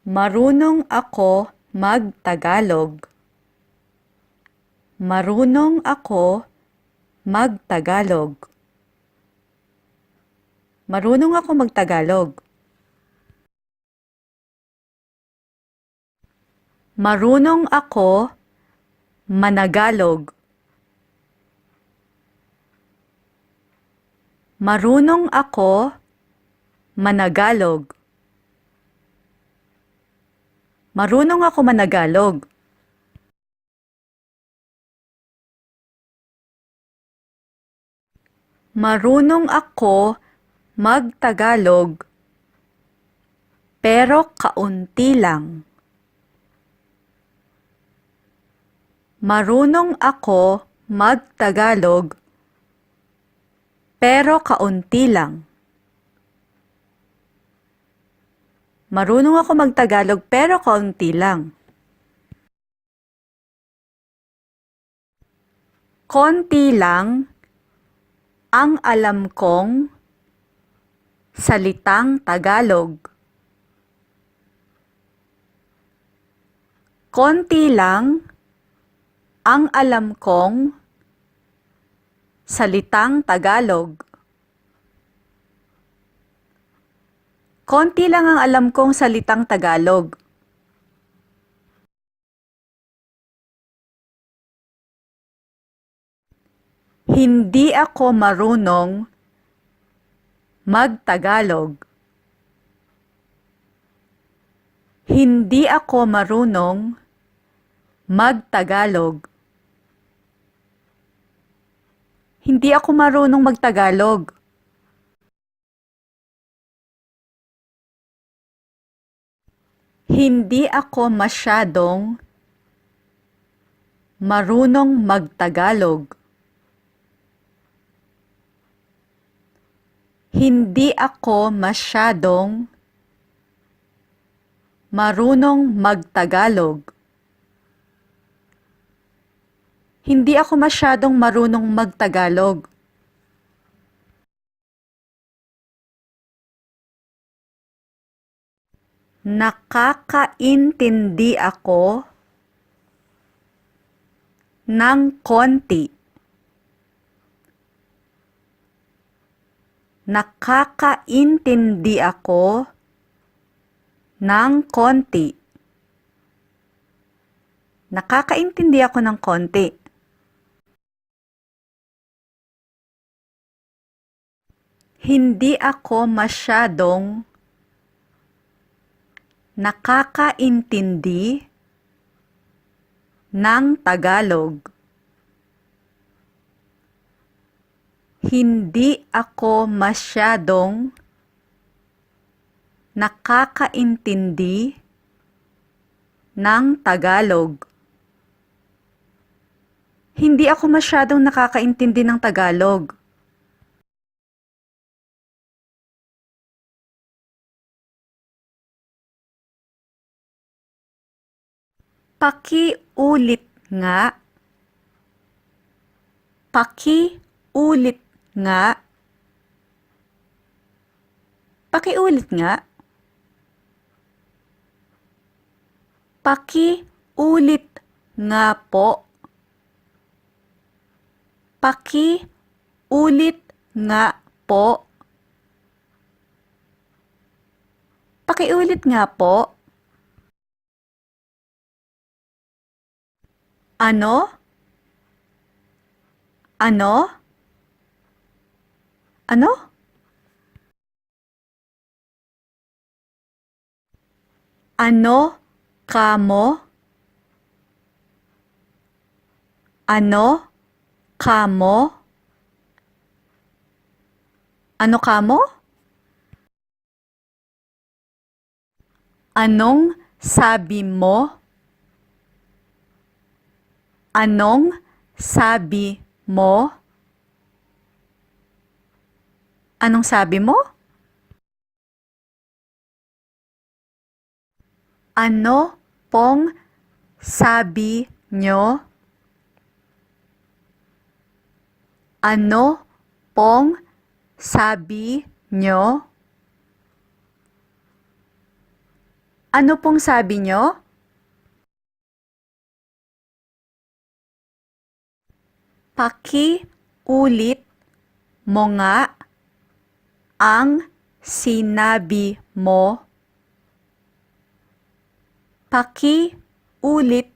Marunong ako mag-Tagalog. Marunong ako mag-Tagalog. Marunong ako mag-Tagalog. Marunong ako managalog. Marunong ako managalog. Marunong ako managalog. Marunong ako mag-Tagalog, pero kaunti lang. Marunong ako mag-Tagalog, pero kaunti lang. Marunong ako mag-Tagalog, pero kaunti lang. Konti lang ang alam kong salitang Tagalog. Konti lang ang alam kong salitang Tagalog. Konti lang ang alam kong salitang Tagalog. Hindi ako marunong mag-Tagalog. Hindi ako marunong mag-Tagalog. Hindi ako marunong mag-Tagalog. Hindi ako masyadong marunong mag-Tagalog. Hindi ako masyadong marunong mag-Tagalog. Hindi ako masyadong marunong mag-Tagalog. Nakakaintindi ako ng konti. Nakakaintindi ako ng konti. Nakakaintindi ako ng konti. Hindi ako masyadong nakakaintindi ng Tagalog. Hindi ako masyadong nakakaintindi ng Tagalog. Hindi ako masyadong nakakaintindi ng Tagalog. Pakiulit nga. Pakiulit nga. Pakiulit nga. Pakiulit nga po. Pakiulit nga po. Pakiulit nga po. Ano? Ano? Ano? Ano kamo? Ano kamo? Ano kamo? Anong sabi mo? Anong sabi mo? Anong sabi mo? Ano pong sabi nyo? Ano pong sabi nyo? Ano pong sabi nyo? Paki-ulit mo nga ang sinabi mo. Paki-ulit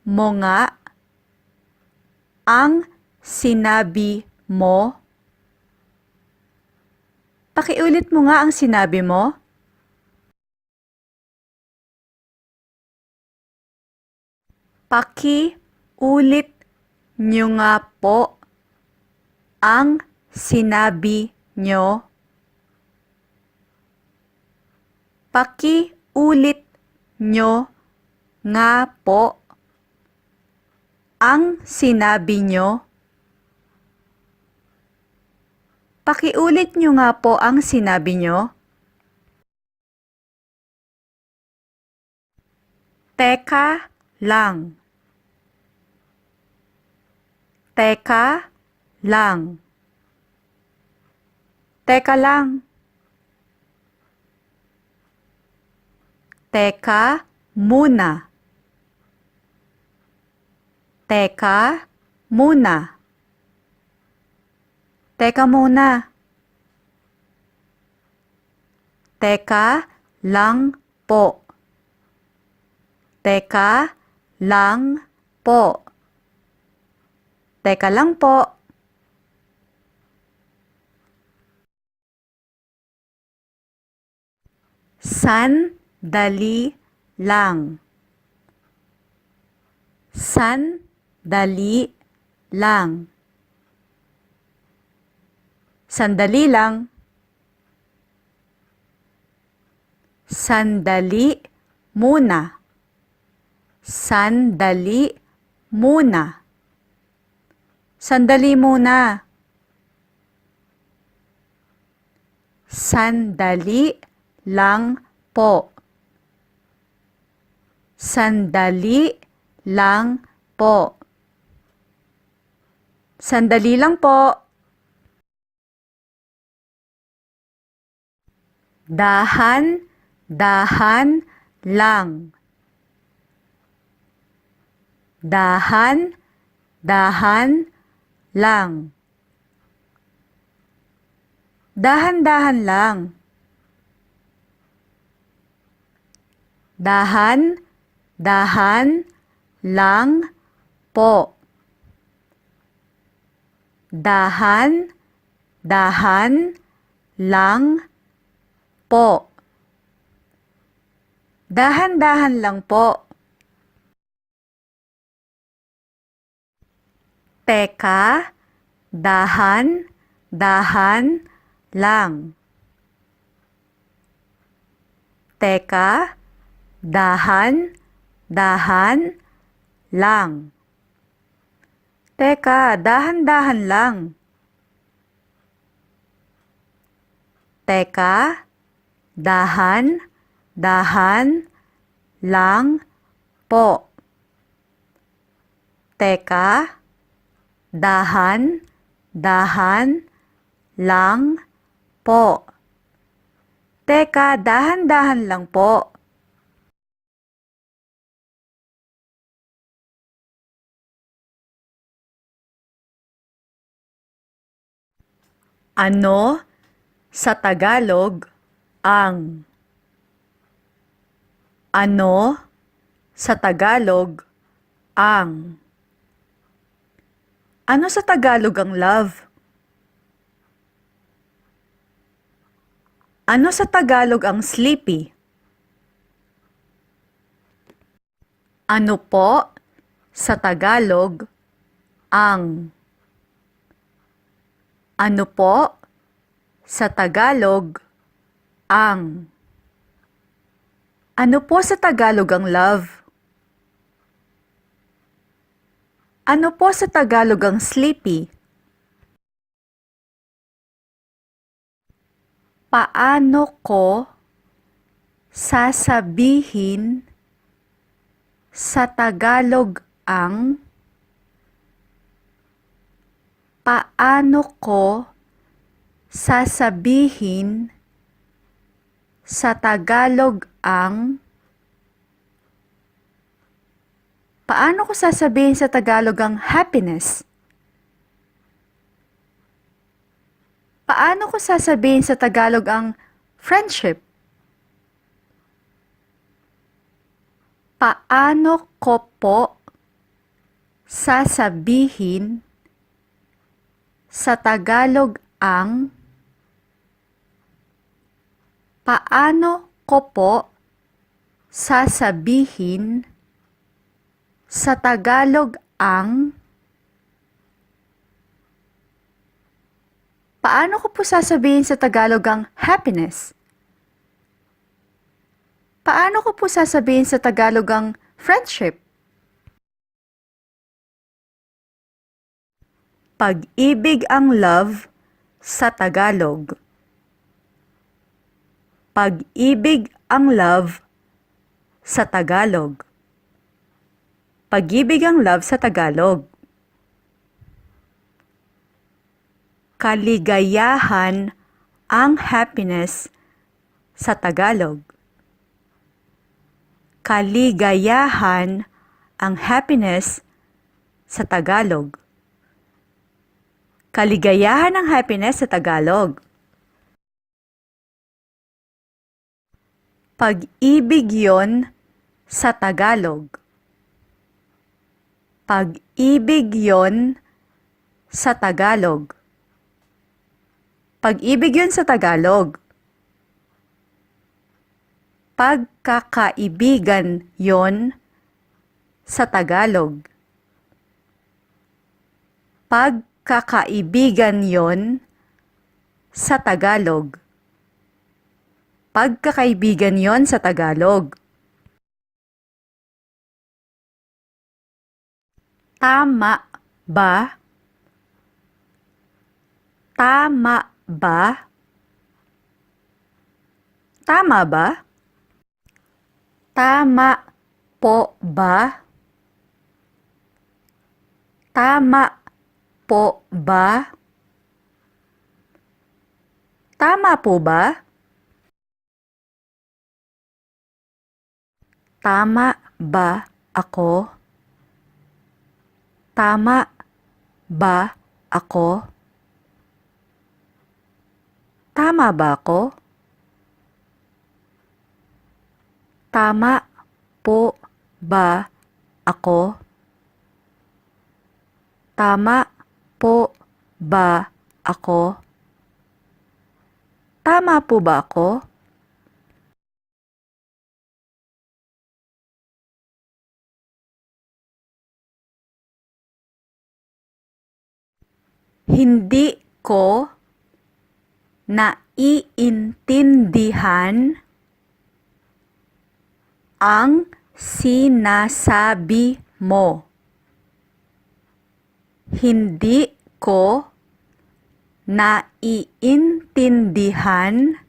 mo nga ang sinabi mo. Pakiulit mo nga ang sinabi mo. Paki-ulit nyo nga po ang sinabi nyo. Paki-ulit nyo nga po ang sinabi nyo. Pakiulit nyo nga po ang sinabi nyo. Teka lang. Teka lang. Teka lang. Teka muna. Teka muna. Teka muna. Teka lang po. Teka lang po. Teka lang po. Sandali lang. Sandali lang. Sandali lang. Sandali muna. Sandali muna. Sandali muna. Sandali lang po. Sandali lang po. Sandali lang po. Dahan-dahan lang. Dahan-dahan lang. Dahan-dahan lang. Dahan-dahan lang po. Dahan-dahan lang po. Dahan-dahan lang po. Teka, dahan-dahan lang. Teka, dahan-dahan lang. Teka, dahan-dahan lang. Teka, dahan-dahan lang po. Teka, dahan-dahan lang po. Teka, dahan-dahan lang po. Ano sa Tagalog ang? Ano sa Tagalog ang? Ano sa Tagalog ang love? Ano sa Tagalog ang sleepy? Ano po sa Tagalog ang? Ano po sa Tagalog ang? Ano po sa Tagalog ang love? Ano po sa Tagalog ang sleepy? Paano ko sasabihin sa Tagalog ang? Paano ko sasabihin sa Tagalog ang? Paano ko sasabihin sa Tagalog ang happiness? Paano ko sasabihin sa Tagalog ang friendship? Paano ko po sasabihin sa Tagalog ang paano ko po sasabihin sa Tagalog ang paano ko po sasabihin sa Tagalog ang happiness? Paano ko po sasabihin sa Tagalog ang friendship? Pag-ibig ang love sa Tagalog. Pag-ibig ang love sa Tagalog. Pag-ibig ang love sa Tagalog. Kaligayahan ang happiness sa Tagalog. Kaligayahan ang happiness sa Tagalog. Kaligayahan ang happiness sa Tagalog. Pag-ibig yon sa Tagalog. Pag-ibig yon sa Tagalog. Pag-ibig yon sa Tagalog. Pagkakaibigan yon sa Tagalog. Pagkakaibigan yon sa Tagalog. Pagkakaibigan yon sa Tagalog. Tama ba? Tama ba? Tama ba? Tama po ba? Tama po ba? Tama po ba? Tama ba ako? Tama ba ako? Tama ba ako? Tama po ba ako? Tama po ba ako? Tama po ba ako? Hindi ko naiintindihan ang sinasabi mo. Hindi ko naiintindihan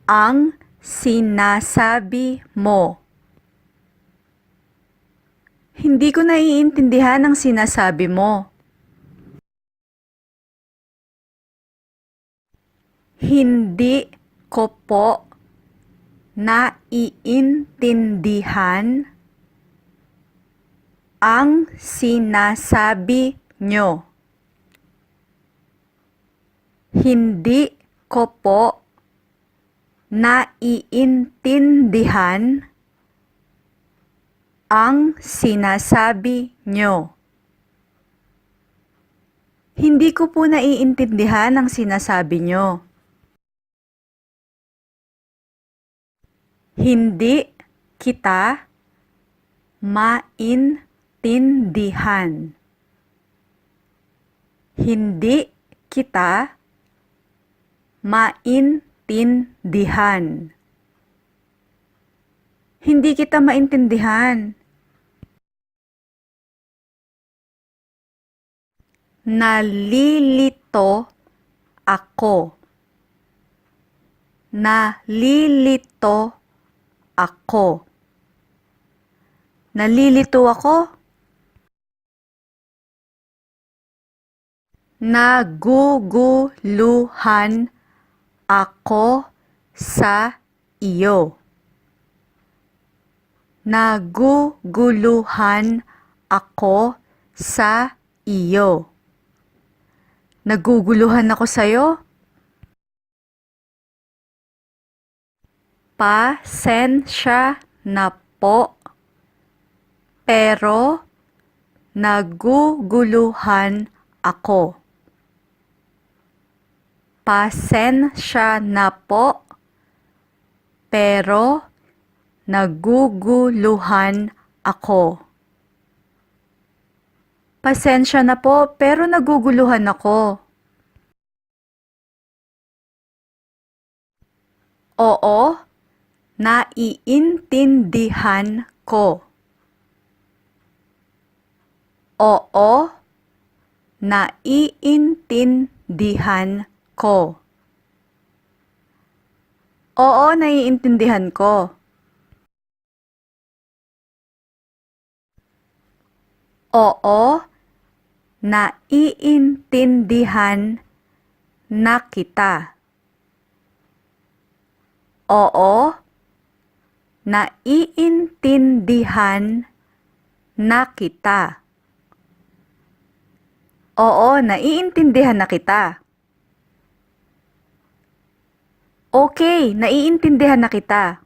ang sinasabi mo. Hindi ko naiintindihan ang sinasabi mo. Hindi ko po naiintindihan ang sinasabi nyo. Hindi ko po naiintindihan ang sinasabi nyo. Hindi ko po naiintindihan ang sinasabi nyo. Hindi kita maintindihan. Hindi kita maintindihan. Hindi kita maintindihan. Nalilito ako. Nalilito ako. Nalilito ako. Naguguluhan ako sa iyo. Naguguluhan ako sa iyo. Naguguluhan ako sa'yo? Pasensya na po, pero naguguluhan ako. Pasensya na po, pero naguguluhan ako. Pasensya na po, pero naguguluhan ako. Oo, naiintindihan ko. Oo, naiintindihan ko. Oo, naiintindihan ko. Oo, naiintindihan na kita. Oo, naiintindihan na kita. Oo, naiintindihan na kita. Okay, naiintindihan na kita.